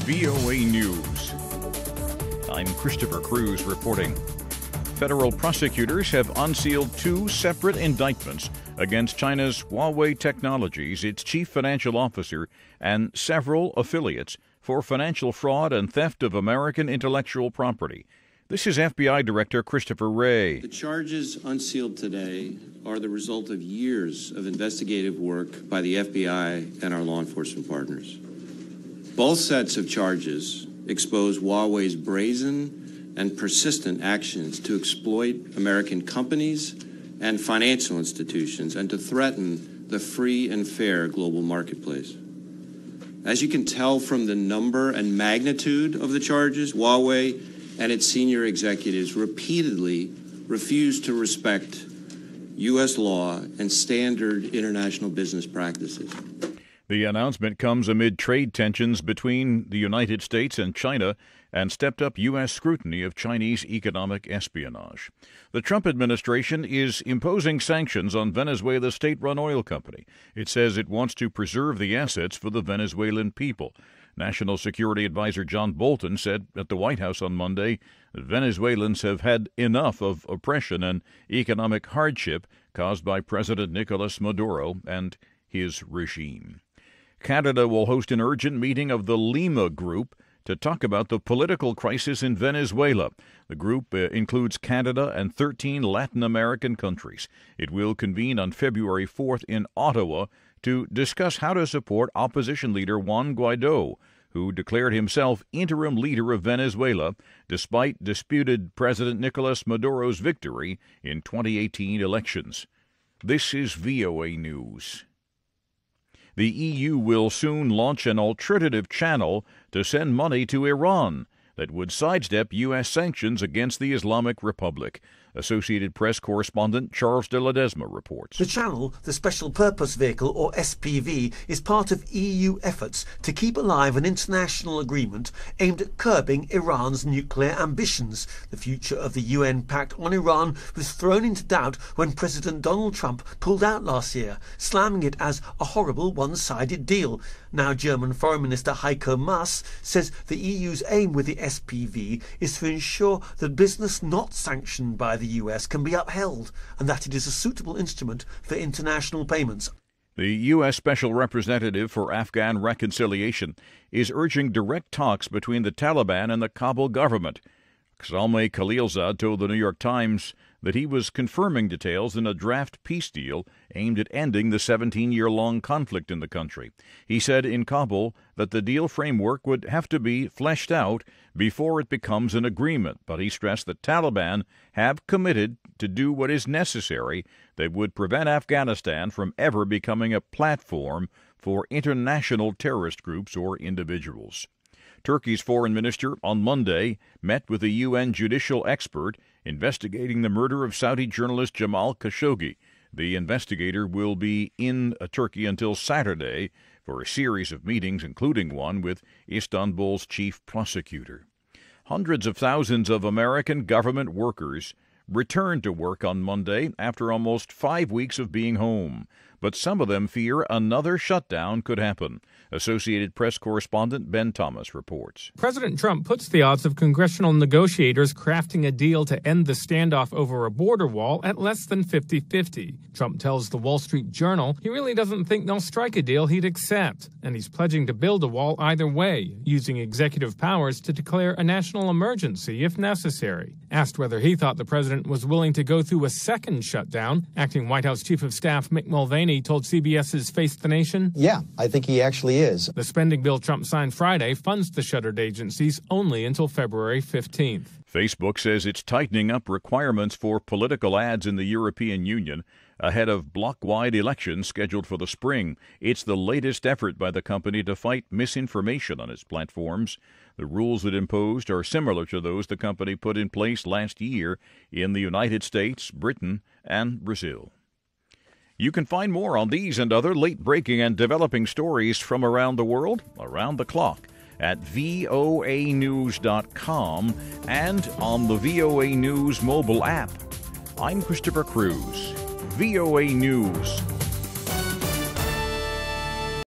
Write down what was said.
VOA News. I'm Christopher Cruz reporting. Federal prosecutors have unsealed two separate indictments against China's Huawei Technologies, its chief financial officer, and several affiliates for financial fraud and theft of American intellectual property. This is FBI Director Christopher Wray. The charges unsealed today are the result of years of investigative work by the FBI and our law enforcement partners. Both sets of charges expose Huawei's brazen and persistent actions to exploit American companies and financial institutions and to threaten the free and fair global marketplace. As you can tell from the number and magnitude of the charges, Huawei and its senior executives repeatedly refused to respect U.S. law and standard international business practices. The announcement comes amid trade tensions between the United States and China and stepped-up U.S. scrutiny of Chinese economic espionage. The Trump administration is imposing sanctions on Venezuela's state-run oil company. It says it wants to preserve the assets for the Venezuelan people. National Security Advisor John Bolton said at the White House on Monday that Venezuelans have had enough of oppression and economic hardship caused by President Nicolas Maduro and his regime. Canada will host an urgent meeting of the Lima Group to talk about the political crisis in Venezuela. The group includes Canada and 13 Latin American countries. It will convene on February 4th in Ottawa to discuss how to support opposition leader Juan Guaido, who declared himself interim leader of Venezuela despite disputed President Nicolas Maduro's victory in 2018 elections. This is VOA News. The EU will soon launch an alternative channel to send money to Iran that would sidestep U.S. sanctions against the Islamic Republic. Associated Press correspondent Charles de Ledesma reports. The channel, the Special Purpose Vehicle, or SPV, is part of EU efforts to keep alive an international agreement aimed at curbing Iran's nuclear ambitions. The future of the UN Pact on Iran was thrown into doubt when President Donald Trump pulled out last year, slamming it as a horrible one-sided deal. Now German Foreign Minister Heiko Maas says the EU's aim with the SPV is to ensure that business not sanctioned by the US can be upheld and that it is a suitable instrument for international payments. The U.S. Special Representative for Afghan Reconciliation is urging direct talks between the Taliban and the Kabul government. Zalmay Khalilzad told the New York Times that he was confirming details in a draft peace deal aimed at ending the 17-year-long conflict in the country. He said in Kabul that the deal framework would have to be fleshed out before it becomes an agreement, but he stressed that Taliban have committed to do what is necessary that would prevent Afghanistan from ever becoming a platform for international terrorist groups or individuals. Turkey's foreign minister on Monday met with a UN judicial expert investigating the murder of Saudi journalist Jamal Khashoggi. The investigator will be in Turkey until Saturday for a series of meetings, including one with Istanbul's chief prosecutor. Hundreds of thousands of American government workers returned to work on Monday after almost 5 weeks of being home. But some of them fear another shutdown could happen. Associated Press correspondent Ben Thomas reports. President Trump puts the odds of congressional negotiators crafting a deal to end the standoff over a border wall at less than 50-50. Trump tells the Wall Street Journal he really doesn't think they'll strike a deal he'd accept, and he's pledging to build a wall either way, using executive powers to declare a national emergency if necessary. Asked whether he thought the president was willing to go through a second shutdown, acting White House Chief of Staff Mick Mulvaney told CBS's Face the Nation, "Yeah, I think he actually is." The spending bill Trump signed Friday funds the shuttered agencies only until February 15th. Facebook says it's tightening up requirements for political ads in the European Union ahead of bloc-wide elections scheduled for the spring. It's the latest effort by the company to fight misinformation on its platforms. The rules it imposed are similar to those the company put in place last year in the United States, Britain, and Brazil. You can find more on these and other late-breaking and developing stories from around the world, around the clock, at voanews.com and on the VOA News mobile app. I'm Christopher Cruz. VOA News.